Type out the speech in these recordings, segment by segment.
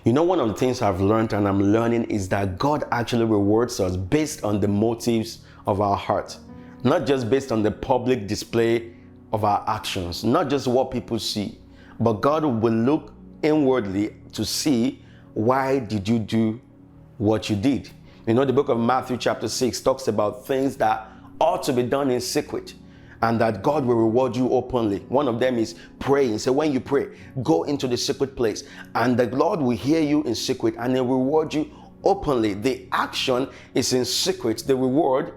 You know, one of the things I've learned and I'm learning is that God actually rewards us based on the motives of our heart, not just based on the public display of our actions, not just what people see, but God will look inwardly to see, why did you do what you did? You know, the book of Matthew chapter 6 talks about things that ought to be done in secret, and that God will reward you openly. One of them is praying. So when you pray, go into the secret place, and the Lord will hear you in secret and He'll reward you openly. The action is in secret, the reward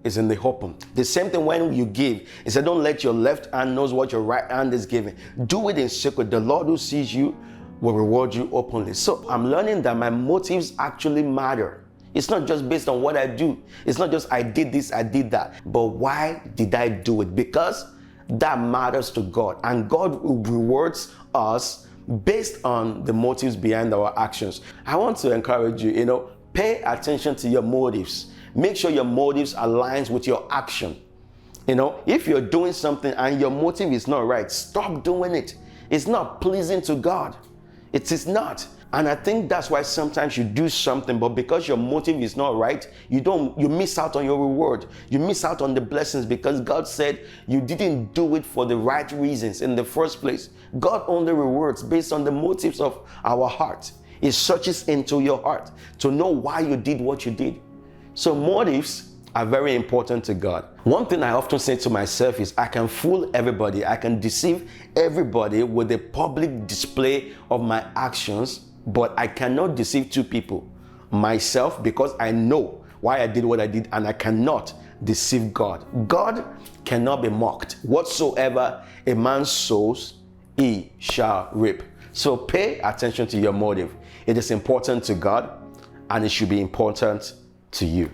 is in the open. The same thing when you give. He said, don't let your left hand knows what your right hand is giving. Do it in secret. The Lord who sees you will reward you openly. So I'm learning that my motives actually matter. It's not just based on what I do. It's not just I did this, I did that. But why did I do it? Because that matters to God. And God rewards us based on the motives behind our actions. I want to encourage you, pay attention to your motives. Make sure your motives aligns with your action. If you're doing something and your motive is not right, stop doing it. It's not pleasing to God. It is not. And I think that's why sometimes you do something, but because your motive is not right, you miss out on your reward. You miss out on the blessings because God said you didn't do it for the right reasons in the first place. God only rewards based on the motives of our heart. He searches into your heart to know why you did what you did. So motives are very important to God. One thing I often say to myself is I can fool everybody, I can deceive everybody with the public display of my actions, but I cannot deceive two people. Myself, because I know why I did what I did, and I cannot deceive God. God cannot be mocked. Whatsoever a man sows, he shall reap. So pay attention to your motive. It is important to God, and it should be important to you.